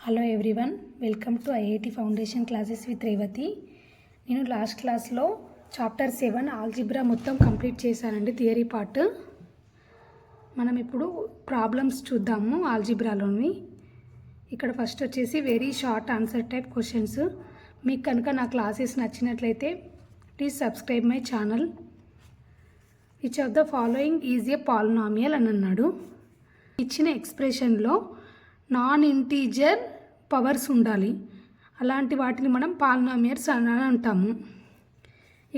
Hello everyone, welcome to IIT foundation classes with Revathi. నేను last క్లాస్లో chapter 7 algebra మొత్తం complete చేశానండి, థియరీ పార్ట్. మనం ఇప్పుడు ప్రాబ్లమ్స్ చూద్దాము ఆల్జిబ్రాలోని. ఇక్కడ ఫస్ట్ వచ్చేసి very short answer type questions. మీకు కనుక నా క్లాసెస్ నచ్చినట్లయితే please subscribe my channel. Which of the following is A polynomial అని అన్నాడు. ఇచ్చిన ఎక్స్ప్రెషన్లో నాన్ ఇంటీజర్ పవర్స్ ఉండాలి, అలాంటి వాటిని మనం పాలినామియల్స్ అని అంటాము.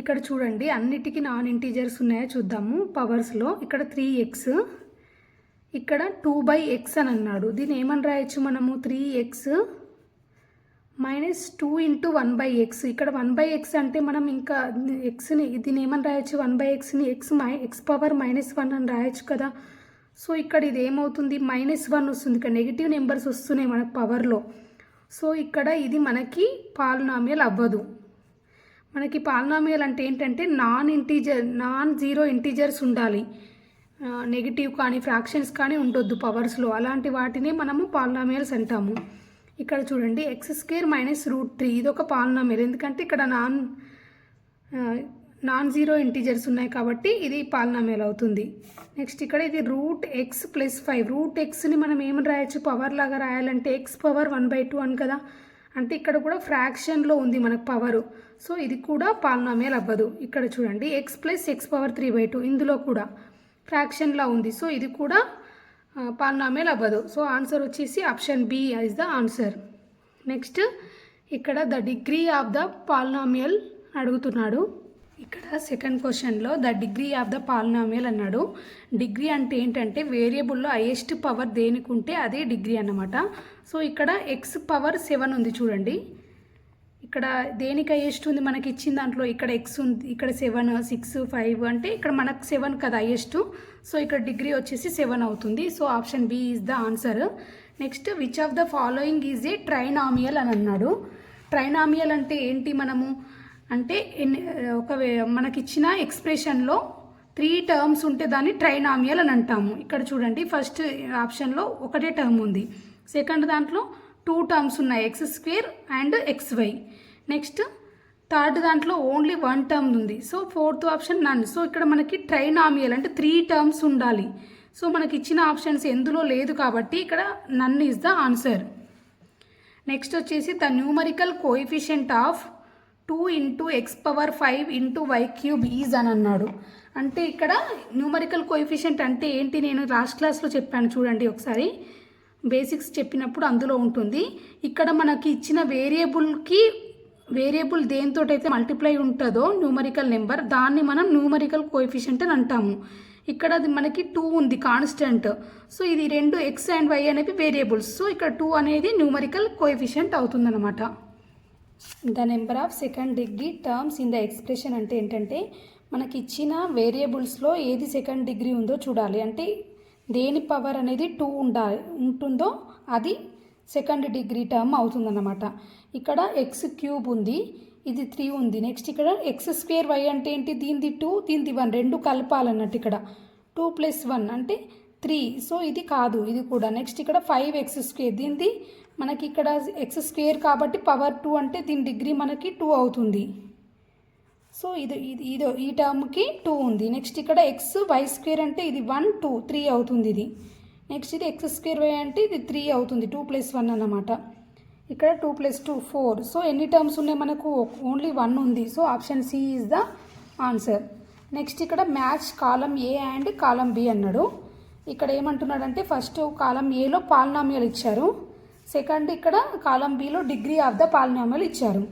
ఇక్కడ చూడండి, అన్నిటికీ నాన్ ఇంటీజర్స్ ఉన్నాయో చూద్దాము. పవర్స్లో ఇక్కడ 3x, ఇక్కడ 2/x అని అన్నాడు. దీన్ని ఏమని రాయొచ్చు మనము? 3x minus 2 into 1/x. ఇక్కడ 1/x అంటే మనం ఇంకా ఎక్స్ని దీన్ని ఏమని రాయొచ్చు? 1/xని ఎక్స్ పవర్ -1 అని రాయొచ్చు కదా. సో ఇక్కడ ఇది ఏమవుతుంది? -1 వస్తుంది. ఇక్కడ నెగిటివ్ నెంబర్స్ వస్తున్నాయి మనకు పవర్లో. సో ఇక్కడ ఇది మనకి పాలినామియల్ అవ్వదు. మనకి పాలినామియల్ అంటే ఏంటంటే నాన్ జీరో ఇంటీజర్స్ ఉండాలి, నెగిటివ్ కానీ ఫ్రాక్షన్స్ కానీ ఉండొద్దు పవర్స్లో. అలాంటి వాటిని మనము పాలినామియల్స్ అంటాము. ఇక్కడ చూడండి, x² - √3 ఇది ఒక పాలినామియల్, ఎందుకంటే ఇక్కడ నాన్ జీరో ఇంటీజర్స్ ఉన్నాయి కాబట్టి ఇది పాలినామియల్ అవుతుంది. నెక్స్ట్ ఇక్కడ ఇది √x + 5. √xని మనం ఏమని రాయొచ్చు? పవర్ లాగా రాయాలంటే x పవర్ 1/2 అని కదా. అంటే ఇక్కడ కూడా ఫ్రాక్షన్లో ఉంది మనకు పవరు. సో ఇది కూడా పాలినామియల్ అవ్వదు. ఇక్కడ చూడండి, x + x పవర్ 3/2 ఇందులో కూడా ఫ్రాక్షన్లా ఉంది. సో ఇది కూడా పాలినామియల్ అవ్వదు. సో ఆన్సర్ వచ్చేసి option B is the answer. Next ఇక్కడ the degree of the polynomial అడుగుతున్నాడు. ఇక్కడ సెకండ్ క్వశ్చన్లో the degree of the polynomial అన్నాడు. డిగ్రీ అంటే ఏంటంటే వేరియబుల్లో హైయెస్ట్ పవర్ దేనికి ఉంటే అదే డిగ్రీ అన్నమాట. సో ఇక్కడ x పవర్ 7 ఉంది చూడండి. ఇక్కడ దేనికి హైయెస్ట్ ఉంది మనకి ఇచ్చిన దాంట్లో? ఇక్కడ x ఉంది, ఇక్కడ 7, 6, 5 అంటే ఇక్కడ మనకు 7 కదా హైయెస్ట్. సో ఇక్కడ డిగ్రీ వచ్చేసి 7 అవుతుంది. So option B is the answer. Next which of the following is a trinomial అని అన్నాడు. ట్రైనామియల్ అంటే ఏంటి? మనము అంటే మనకిచ్చిన ఎక్స్ప్రెషన్లో 3 టర్మ్స్ ఉంటే దాన్ని ట్రైనామియల్ అని అంటాము. ఇక్కడ చూడండి, ఫస్ట్ ఆప్షన్లో ఒకటే టర్మ్ ఉంది, సెకండ్ దాంట్లో 2 టర్మ్స్ ఉన్నాయి, x² and xy. Next third దాంట్లో ఓన్లీ 1 టర్మ్ ఉంది. సో ఫోర్త్ ఆప్షన్ నన్. సో ఇక్కడ మనకి ట్రైనామియల్ అంటే 3 టర్మ్స్ ఉండాలి. సో మనకి ఇచ్చిన ఆప్షన్స్ ఎందులో లేదు కాబట్టి ఇక్కడ నన్ ఈజ్ ద ఆన్సర్. నెక్స్ట్ వచ్చేసి the numerical coefficient of 2 into x power 5 into y³ is అని అన్నాడు. అంటే ఇక్కడ న్యూమరికల్ కోఎఫిషియంట్ అంటే ఏంటి? నేను లాస్ట్ క్లాస్లో చెప్పాను చూడండి ఒకసారి, బేసిక్స్ చెప్పినప్పుడు అందులో ఉంటుంది. ఇక్కడ మనకి ఇచ్చిన వేరియబుల్ దేనితోటైతే మల్టిప్లై ఉంటుందో న్యూమరికల్ నెంబర్, దాన్ని మనం న్యూమరికల్ కోఎఫిషియంట్ అని అంటాము. ఇక్కడ అది మనకి 2 ఉంది కాన్స్టెంట్. సో ఇది 2 x అండ్ y అనేవి వేరియబుల్స్. సో ఇక్కడ 2 అనేది న్యూమరికల్ కోఎఫిషియంట్ అవుతుందన్నమాట. The number of second degree terms in the expression అంటే ఏంటంటే మనకి ఇచ్చిన వేరియబుల్స్లో ఏది సెకండ్ డిగ్రీ ఉందో చూడాలి. అంటే దేని పవర్ అనేది 2 ఉంటుందో అది సెకండ్ డిగ్రీ టర్మ్ అవుతుందన్నమాట. ఇక్కడ x³ ఉంది, ఇది 3 ఉంది. నెక్స్ట్ ఇక్కడ x² y అంటే ఏంటి? దీనిది 2, దీనిది 1, 2 కలపాలన్నట్టు. ఇక్కడ 2 + 1 అంటే 3. సో ఇది కాదు, ఇది కూడా. నెక్స్ట్ ఇక్కడ 5x², దీనిది మనకి ఇక్కడ x² కాబట్టి పవర్ 2 అంటే దీని డిగ్రీ మనకి 2 అవుతుంది. సో ఈ టర్మ్కి 2 ఉంది. నెక్స్ట్ ఇక్కడ y² అంటే ఇది 1, 2, 3 అవుతుంది ఇది. నెక్స్ట్ ఇది x² y అంటే ఇది 3 అవుతుంది, 2 + 1 అన్నమాట. ఇక్కడ 2 + 2 4. సో ఎన్ని టర్మ్స్ ఉన్నాయి మనకు? ఓన్లీ 1 ఉంది. So option C is the answer. Next ఇక్కడ match column A and column B అన్నాడు. ఇక్కడ ఏమంటున్నాడంటే ఫస్ట్ కాలం ఏలో పాలినామియల్ ఇచ్చారు, సెకండ్ ఇక్కడ కాలం బిలో డిగ్రీ ఆఫ్ ద పాలినామియల్ ఇచ్చారు.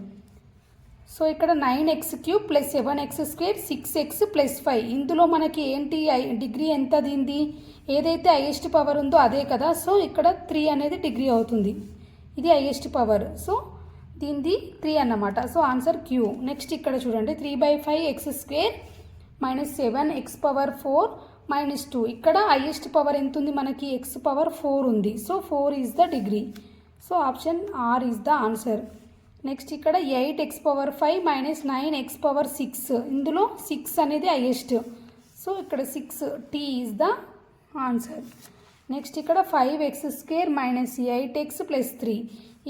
సో ఇక్కడ 9x³ + 7x² 6x + 5 ఇందులో మనకి ఏంటి డిగ్రీ ఎంత? దీనిది ఏదైతే హైయెస్ట్ పవర్ ఉందో అదే కదా. సో ఇక్కడ 3 అనేది డిగ్రీ అవుతుంది, ఇది హైయెస్ట్ పవర్. సో దీనిది 3 అన్నమాట. So answer queue. నెక్స్ట్ ఇక్కడ చూడండి, 3/5x² - 7x పవర్ 4 - 2. ఇక్కడ హైయెస్ట్ పవర్ ఎంత ఉంది మనకి? x పవర్ 4 ఉంది. So 4 is the degree. So option R is the answer. Next ఇక్కడ 8x పవర్ 5 - 9x పవర్ 6 ఇందులో 6 అనేది హైయెస్ట్. సో ఇక్కడ 6 T is the answer. Next ఇక్కడ 5x² మైనస్ 8x ప్లస్ 3.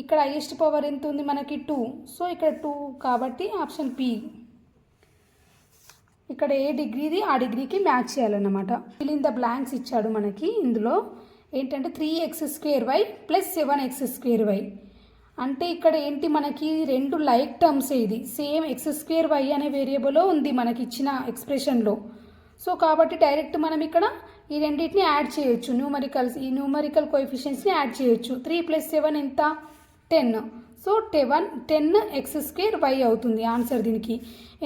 ఇక్కడ హైయెస్ట్ పవర్ ఎంత ఉంది మనకి 2. సో ఇక్కడ 2 కాబట్టి ఆప్షన్ పి. ఇక్కడ ఏ డిగ్రీది ఆ డిగ్రీకి మ్యాచ్ చేయాలన్నమాట. ఫిల్ ఇన్ ద బ్లాంక్స్ ఇచ్చాడు మనకి. ఇందులో ఏంటంటే 3x² ప్లస్ 7x². అంటే ఇక్కడ ఏంటి మనకి రెండు లైక్ టర్మ్స్. ఇది సేమ్ x² అనే వేరియబుల్లో ఉంది మనకి ఇచ్చిన ఎక్స్ప్రెషన్లో. సో కాబట్టి డైరెక్ట్ మనం ఇక్కడ ఈ రెండింటిని యాడ్ చేయొచ్చు. ఈ న్యూమరికల్ కోఎఫిషియెంట్స్ని యాడ్ చేయొచ్చు. 3 + 7 ఎంత? 10. సో 10x² అవుతుంది ఆన్సర్ దీనికి.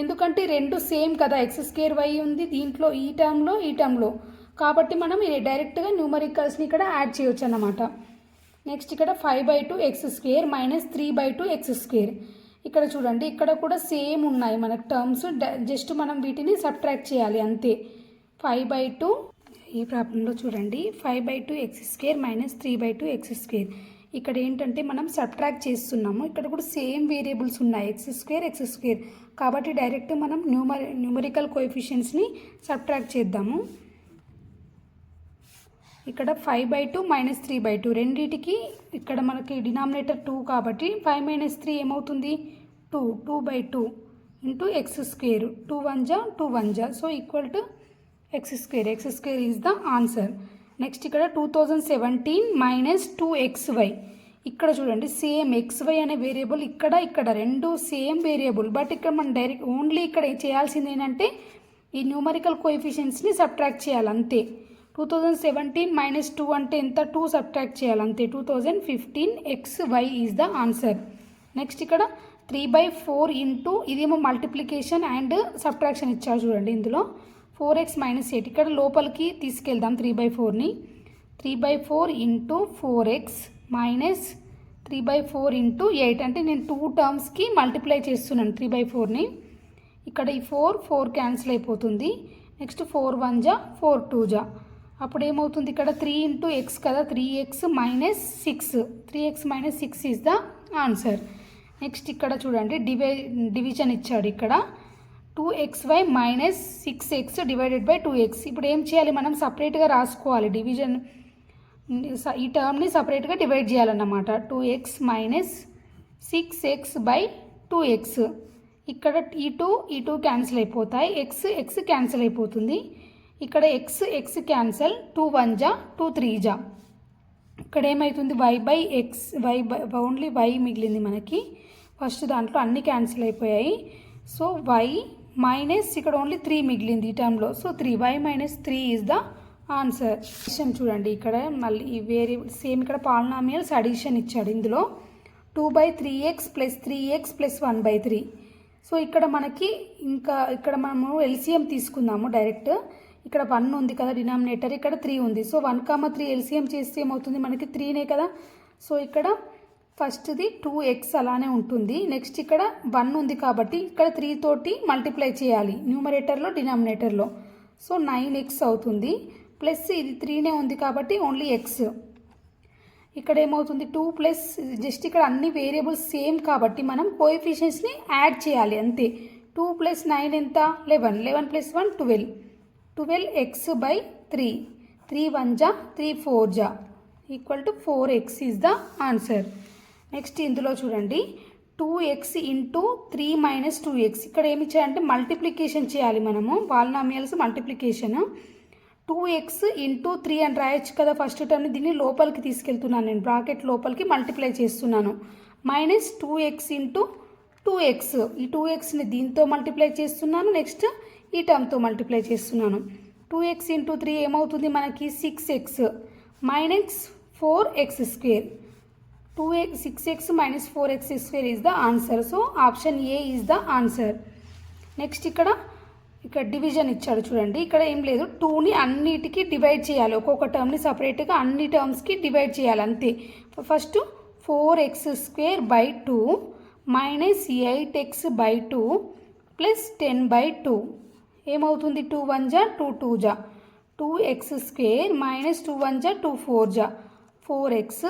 ఎందుకంటే రెండు సేమ్ కదా, x² ఉంది దీంట్లో ఈ టర్మ్లో. కాబట్టి మనం డైరెక్ట్గా న్యూమరికల్స్ని ఇక్కడ యాడ్ చేయొచ్చు అన్నమాట. నెక్స్ట్ ఇక్కడ 5/2x² మైనస్ 3/2x². ఇక్కడ చూడండి, ఇక్కడ కూడా సేమ్ ఉన్నాయి మనకు టర్మ్స్. జస్ట్ మనం వీటిని సబ్ట్రాక్ట్ చేయాలి అంతే. 5/2 ఈ ప్రాబ్లంలో చూడండి 5/2x² మైనస్ 3/2x². ఇక్కడ ఏంటంటే మనం సబ్ట్రాక్ట్ చేస్తున్నాము. ఇక్కడ కూడా సేమ్ వేరియబుల్స్ ఉన్నాయి x². కాబట్టి డైరెక్ట్ మనం న్యూమరికల్ కోఎఫిషియెంట్స్ని సబ్ట్రాక్ట్ చేద్దాము. ఇక్కడ 5/2 మైనస్ 3/2 రెండిటికి ఇక్కడ మనకి డినామినేటర్ 2 కాబట్టి 5 - 3 ఏమవుతుంది? 2. 2/2 ఇంటూ x². 2 1 జా 2 1 జా. So equal to x². Is the answer. Next ఇక్కడ 2017 మైనస్ 2xy. ఇక్కడ చూడండి సేమ్ xy అనే వేరియబుల్ ఇక్కడ రెండు సేమ్ వేరియబుల్. బట్ ఇక్కడ మనం డైరెక్ట్ ఓన్లీ ఇక్కడ చేయాల్సింది ఏంటంటే ఈ న్యూమరికల్ కోఎఫిషియెంట్స్ని సబ్ట్రాక్ట్ చేయాలి అంతే. 2017 మైనస్ 2 అంటే ఎంత? 2 సబ్ట్రాక్ట్ చేయాలి అంతే. 2015 xy is the answer. Next ఇక్కడ 3/4 ఇంటూ ఇదేమో మల్టిప్లికేషన్ అండ్ సబ్ట్రాక్షన్ ఇచ్చారు చూడండి. ఇందులో 4x - 8 ఇక్కడ లోపలికి తీసుకెళ్దాం 3/4ని. 3/4 ఇంటూ 4x మైనస్ 3/4 ఇంటూ 8 అంటే నేను 2 టర్మ్స్కి మల్టిప్లై చేస్తున్నాను 3/4ని. ఇక్కడ ఈ 4 క్యాన్సిల్ అయిపోతుంది. నెక్స్ట్ 4 1 జా 4 2 జా. అప్పుడు ఏమవుతుంది? ఇక్కడ 3 × x కదా, 3x - 6. 3x - 6 is the answer. Next ఇక్కడ చూడండి డివిజన్ ఇచ్చాడు. ఇక్కడ 2xy minus 6x divided by 2x. ఇప్పుడు ఏం చేయాలి? మనం సపరేట్గా రాసుకోవాలి. డివిజన్ ఈ టర్మ్ని సపరేట్గా డివైడ్ చేయాలన్నమాట. 2x - 6x by 2x. ఇక్కడ ఈ 2 క్యాన్సిల్ అయిపోతాయి. x క్యాన్సిల్ అయిపోతుంది. ఇక్కడ x క్యాన్సిల్. 2 1 జా 2 3 జా. ఇక్కడ ఏమవుతుంది? y/x ఓన్లీ y మిగిలింది మనకి. ఫస్ట్ దాంట్లో అన్ని క్యాన్సిల్ అయిపోయాయి. సో y మైనస్ ఇక్కడ ఓన్లీ 3 మిగిలింది ఈ టర్మ్లో. So 3y - 3 is the answer. Addition చూడండి, ఇక్కడ మళ్ళీ ఈ వేరియబుల్ సేమ్ ఇక్కడ పాలినామియల్స్ అడిషన్ ఇచ్చాడు. ఇందులో 2/3x plus 3x plus 1/3. So ఇక్కడ మనకి ఇక్కడ మనము ఎల్సిఎం తీసుకుందాము డైరెక్ట్. ఇక్కడ 1 ఉంది కదా డినామినేటర్, ఇక్కడ 3 ఉంది. సో 1, 3 ఎల్సిఎం చేస్తే ఏమవుతుంది? మనకి 3నే కదా. సో ఇక్కడ ఫస్ట్ది 2x అలానే ఉంటుంది. నెక్స్ట్ ఇక్కడ 1 ఉంది కాబట్టి ఇక్కడ 3 తోటి మల్టిప్లై చేయాలి న్యూమరేటర్లో డినామినేటర్లో. సో 9x అవుతుంది. ప్లస్ ఇది 3నే ఉంది కాబట్టి ఓన్లీ x. ఇక్కడ ఏమవుతుంది? 2 ప్లస్ జస్ట్ ఇక్కడ అన్ని వేరియబుల్స్ సేమ్ కాబట్టి మనం కోఎఫిషియెంట్స్ని యాడ్ చేయాలి అంతే. 2 + 9 ఎంత? 11. 11 + 1 12. 12x by 3. 3 1 జా 3 4 జా equal to 4x is the answer. Next ఇందులో చూడండి 2x ఇంటూ 3 - 2x. ఇక్కడ ఏమి చేయాలంటే మల్టిప్లికేషన్ చేయాలి మనము. Polynomials multiplication. 2x ఇంటూ 3 అని రాయొచ్చు కదా ఫస్ట్ టర్మ్ని. దీన్ని లోపలికి తీసుకెళ్తున్నాను నేను, బ్రాకెట్ లోపలికి మల్టిప్లై చేస్తున్నాను. Minus 2x into 2x. ఈ 2xని దీంతో మల్టిప్లై చేస్తున్నాను. నెక్స్ట్ ఈ టర్మ్తో మల్టిప్లై చేస్తున్నాను. 2x ఇంటూ 3 ఏమవుతుంది మనకి? 6x minus 4x². 6x - 4x² is the answer. So option A is the answer. Next ఇక్కడ డివిజన్ ఇచ్చాడు చూడండి. ఇక్కడ ఏం లేదు, 2ని అన్నిటికీ డివైడ్ చేయాలి. ఒక్కొక్క టర్మ్ని సపరేట్గా అన్ని టర్మ్స్కి డివైడ్ చేయాలి అంతే. First 4x² 2 minus 8x 2 plus 10/2 ఏమవుతుంది? 2 1 జా 2 2 జా. 2x² మైనస్ 2 1 జా 2 4 జా 4x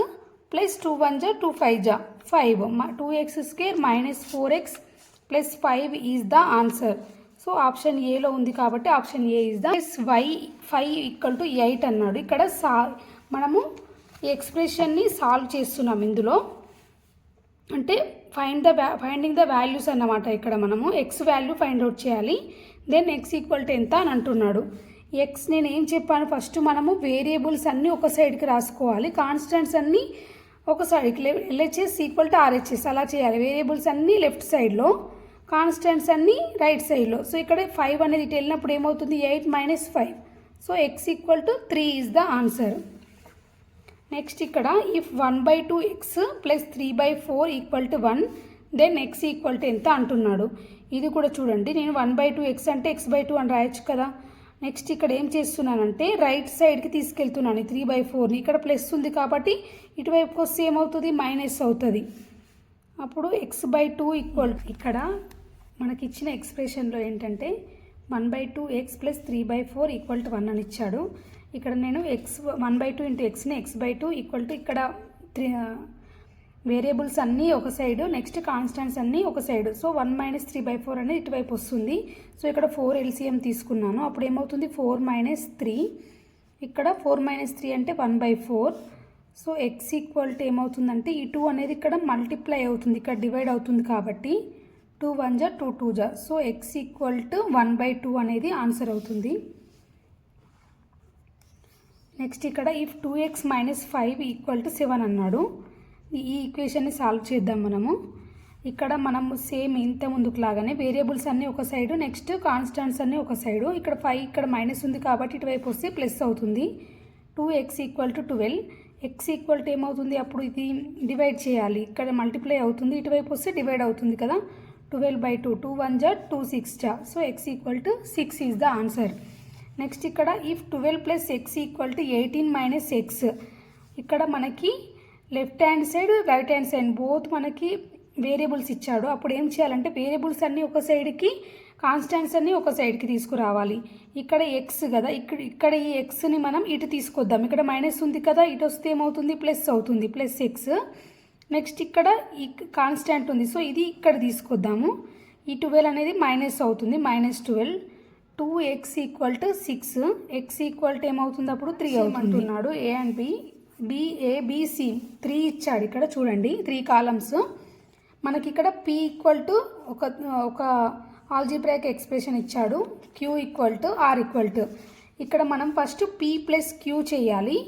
ప్లస్ 2 1 జా 2 5 జా 5. 2x² minus 4x plus 5 is the answer. So option ఏలో ఉంది కాబట్టి option A is the. y 5 = 8 అన్నాడు. ఇక్కడ మనము ఈ ఎక్స్ప్రెషన్ని సాల్వ్ చేస్తున్నాం ఇందులో. అంటే ఫైండింగ్ ద వాల్యూస్ అన్నమాట. ఇక్కడ మనము ఎక్స్ వాల్యూ ఫైండ్ అవుట్ చేయాలి. దెన్ ఎక్స్ ఈక్వల్ టు ఎంత అని అంటున్నాడు. ఎక్స్ నేను ఏం చెప్పాను, ఫస్ట్ మనము వేరియబుల్స్ అన్నీ ఒక సైడ్కి రాసుకోవాలి, కాన్స్టెంట్స్ అన్నీ ఒక సైడ్కి, ఎల్హెచ్ఎస్ ఈక్వల్ టు ఆర్హెచ్ఎస్ అలా చేయాలి. వేరియబుల్స్ అన్నీ లెఫ్ట్ సైడ్లో, కాన్స్టెంట్స్ అన్నీ రైట్ సైడ్లో. సో ఇక్కడ 5 అనేది ఇటు వెళ్ళినప్పుడు ఏమవుతుంది, 8 - 5. So x equal to 3 is the answer. Next ఇక్కడ if 1/2x + 3/4 = 1 then x equal to ఎంత అంటున్నాడు. ఇది కూడా చూడండి, నేను 1/2x అంటే x/2 అని రాయొచ్చు కదా. నెక్స్ట్ ఇక్కడ ఏం చేస్తున్నానంటే రైట్ సైడ్కి తీసుకెళ్తున్నాను 3/4ని. ఇక్కడ ప్లస్ ఉంది కాబట్టి ఇటువైపుకి వస్తే ఏమవుతుంది, మైనస్ అవుతుంది. అప్పుడు x/2 ఈక్వల్, ఇక్కడ మనకి ఇచ్చిన ఎక్స్ప్రెషన్లో ఏంటంటే 1/2x + 3/4 = 1 అని ఇచ్చాడు. ఇక్కడ నేను 1/2 × xని x/2 = ఇక్కడ వేరియబుల్స్ అన్నీ ఒక సైడు, నెక్స్ట్ కాన్స్టెంట్స్ అన్నీ ఒక సైడు. సో 1 - 3/4 అనేది ఇటువైపు వస్తుంది. సో ఇక్కడ 4 LCM తీసుకున్నాను. అప్పుడు ఏమవుతుంది, 4 - 3. ఇక్కడ 4 - 3 అంటే 1/4. సో ఎక్స్ ఈక్వల్ టు ఏమవుతుందంటే ఈ 2 అనేది ఇక్కడ మల్టిప్లై అవుతుంది, ఇక్కడ డివైడ్ అవుతుంది కాబట్టి 2 × 1 = 2, 2 × 2. సో ఎక్స్ ఈక్వల్ టు 1/2 అనేది ఆన్సర్ అవుతుంది. నెక్స్ట్ ఇక్కడ ఇఫ్ 2x - 5 = 7 అన్నాడు. ఈ ఈక్వేషన్ని సాల్వ్ చేద్దాం మనము. ఇక్కడ మనము సేమ్ ఇంత ముందుకు లాగానే వేరియబుల్స్ అన్నీ ఒక సైడు, నెక్స్ట్ కాన్స్టెంట్స్ అన్నీ ఒక సైడు. ఇక్కడ 5 ఇక్కడ మైనస్ ఉంది కాబట్టి ఇటువైపు వస్తే ప్లస్ అవుతుంది. 2x = 12. ఎక్స్ ఈక్వల్ టు ఏమవుతుంది, అప్పుడు ఇది డివైడ్ చేయాలి, ఇక్కడ మల్టిప్లై అవుతుంది, ఇటువైపు వస్తే డివైడ్ అవుతుంది కదా. 12/2, 2 × 1 = 2, 6 × so x equal to 6 is the answer. Next ఇక్కడ ఇఫ్ 12 + x = 18 - x. ఇక్కడ మనకి left hand side right hand side both మనకి వేరియబుల్స్ ఇచ్చాడు. అప్పుడు ఏం చేయాలంటే వేరియబుల్స్ అన్నీ ఒక సైడ్కి, కాన్స్టెంట్స్ అన్నీ ఒక సైడ్కి తీసుకురావాలి. ఇక్కడ ఎక్స్ కదా, ఇక్కడ ఈ ఎక్స్ని మనం ఇటు తీసుకొద్దాం. ఇక్కడ మైనస్ ఉంది కదా, ఇటు వస్తే ఏమవుతుంది, ప్లస్ అవుతుంది, +x. నెక్స్ట్ ఇక్కడ ఈ కాన్స్టెంట్ ఉంది, సో ఇది ఇక్కడ తీసుకొద్దాము. ఈ 12 అనేది మైనస్ అవుతుంది, -12. 2x = 6. ఎక్స్ ఈక్వల్ టు ఏమవుతుంది, అప్పుడు 3 అవుతుంటున్నాడు. ఏ అండ్ బి, BABC 3 ఇచ్చాడు. ఇక్కడ చూడండి 3 కాలమ్స్. మనకి ఇక్కడ P = ఒక ఆల్జీబ్రాయిక్ ఎక్స్ప్రెషన్ ఇచ్చాడు. Q = R = ఇక్కడ మనం ఫస్ట్ P + Q చేయాలి.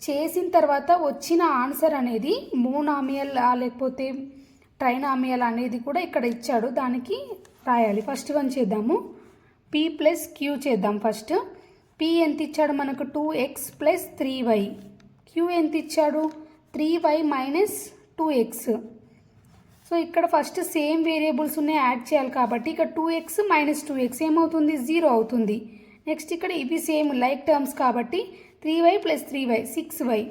చేసిన తర్వాత వచ్చిన ఆన్సర్ అనేది మోనామియల్ లేకపోతే ట్రైనామియల్ అనేది కూడా ఇక్కడ ఇచ్చాడు, దానికి రాయాలి. ఫస్ట్ వన్ చేద్దాము, P + Q చేద్దాం. ఫస్ట్ P ఎంత ఇచ్చాడు మనకు, 2x + 3y. Q ఎంత ఇచ్చాడు, 3y - 2x. సో ఇక్కడ ఫస్ట్ సేమ్ వేరియబుల్స్ ఉన్నాయి, యాడ్ చేయాలి కాబట్టి ఇక్కడ 2x - 2x ఏమవుతుంది, 0 అవుతుంది. నెక్స్ట్ ఇక్కడ ఇవి సేమ్ లైక్ టర్మ్స్ కాబట్టి 3y + 3y 6y.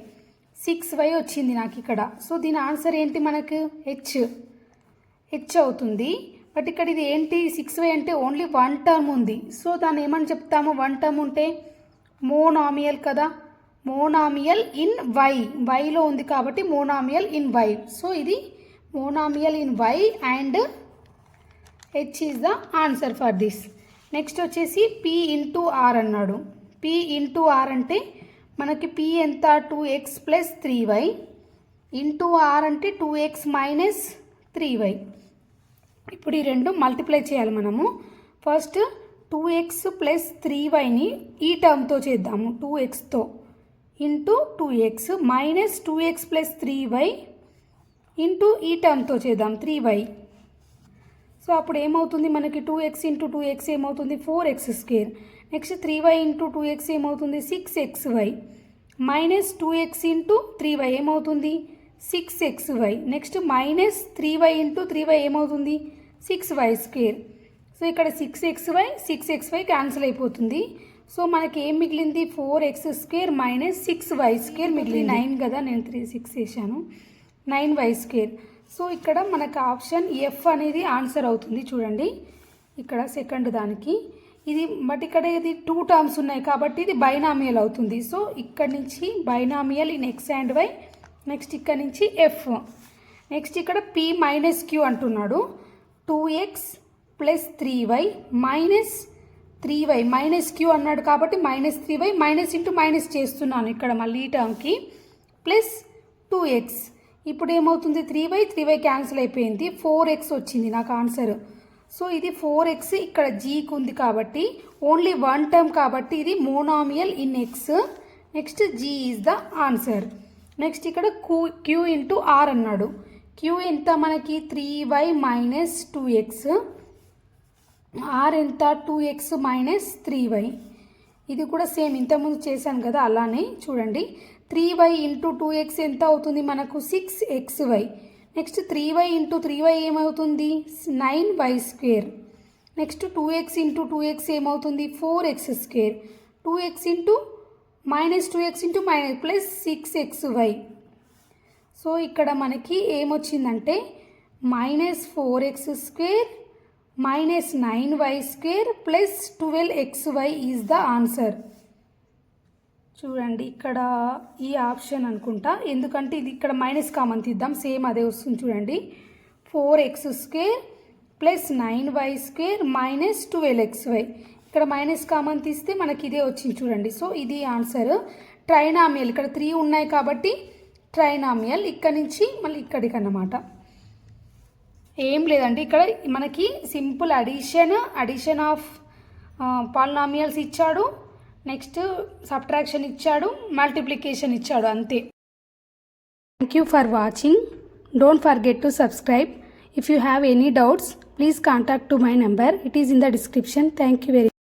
6y వచ్చింది నాకు ఇక్కడ. సో దీని ఆన్సర్ ఏంటి మనకు, హెచ్ అవుతుంది. బట్ ఇక్కడ ఇది ఏంటి, 6y అంటే ఓన్లీ 1 టర్మ్ ఉంది. సో దాన్ని ఏమని చెప్తాము, 1 టర్మ్ ఉంటే మోనామియల్ కదా, మోనామియల్ ఇన్ వైలో ఉంది కాబట్టి మోనామియల్ ఇన్ వై. సో ఇది monomial in y and H is the answer for this. Next వచ్చేసి P × R అన్నాడు. P × R అంటే మనకి P ఎంత, 2x + 3y. R అంటే 2x - 3y. ఇప్పుడు ఈ రెండు మల్టిప్లై చేయాలి మనము. ఫస్ట్ 2x + 3yని ఈ టర్మ్తో చేద్దాము, 2xతో × 2x - 2x + 3y ఈ టర్మ్తో చేద్దాం, 3y. సో అప్పుడు ఏమవుతుంది మనకి, 2x × 2x ఏమవుతుంది, 4x². నెక్స్ట్ 3y × 2x ఏమవుతుంది, 6xy. -2x × 3y ఏమవుతుంది, 6xy. నెక్స్ట్ -3y × 3y ఏమవుతుంది, 6y². సో ఇక్కడ 6xy క్యాన్సిల్ అయిపోతుంది. సో మనకి ఏం మిగిలింది, 4x² - 6y² మిగిలింది. 9 కదా, నేను 6 వేసాను, 9y². సో ఇక్కడ మనకు ఆప్షన్ F అనేది ఆన్సర్ అవుతుంది. చూడండి ఇక్కడ సెకండ్ దానికి ఇది, బట్ ఇక్కడ ఇది 2 టర్మ్స్ ఉన్నాయి కాబట్టి ఇది బైనామియల్ అవుతుంది. సో ఇక్కడ నుంచి binomial in x and y. Next ఇక్కడ నుంచి F. నెక్స్ట్ ఇక్కడ P - Q అంటున్నాడు. 2x + 3y - 3y minus Q అన్నాడు కాబట్టి -3y మైనస్ ఇంటూ మైనస్ చేస్తున్నాను ఇక్కడ మళ్ళీ ఈ టర్మ్కి ప్లస్ 2x. ఇప్పుడు ఏమవుతుంది 3y క్యాన్సిల్ అయిపోయింది, 4x వచ్చింది నాకు ఆన్సర్. సో ఇది 4x ఇక్కడ జీకి ఉంది కాబట్టి ఓన్లీ వన్ టర్మ్ కాబట్టి ఇది monomial in x. Next g is the answer. Next ఇక్కడ క్యూ ఇంటూ ఆర్ అన్నాడు. క్యూ ఎంత మనకి 3y మైనస్ 2x, ఆర్ ఎంత 2x మైనస్ 3y. ఇది కూడా సేమ్ ఇంతకుముందు చేశాను కదా అలానే చూడండి. 3y ఇంటూ 2x ఎంత అవుతుంది మనకు 6xy. Next 3y into 3y ఏమవుతుంది 9y². Next 2x into 2x ఏమవుతుంది 4x². 2x into -2x into minus plus 6xy. So ఇక్కడ మనకి ఏమొచ్చిందంటే -4x² -9y² plus 12xy is the answer. చూడండి ఇక్కడ ఈ ఆప్షన్ అనుకుంటా, ఎందుకంటే ఇది ఇక్కడ మైనస్ కామన్ తీద్దాం, సేమ్ అదే వస్తుంది చూడండి. 4x² plus 9y² minus 12xy. ఇక్కడ మైనస్ కామన్ తీస్తే మనకి ఇదే వచ్చింది చూడండి. సో ఇది ఆన్సర్. ట్రైనామియల్ ఇక్కడ 3 ఉన్నాయి కాబట్టి ట్రైనామియల్ ఇక్కడ నుంచి మళ్ళీ ఇక్కడికి అన్నమాట. ఏం లేదండి ఇక్కడ మనకి సింపుల్ అడిషన్ ఆఫ్ పాలినామియల్స్ ఇచ్చాడు, నెక్స్ట్ సబ్ట్రాక్షన్ ఇచ్చాడు, మల్టిప్లికేషన్ ఇచ్చాడు, అంతే. Thank you for watching. Don't forget to subscribe. If you have any doubts, please contact to my number. It is in the description. Thank you very much.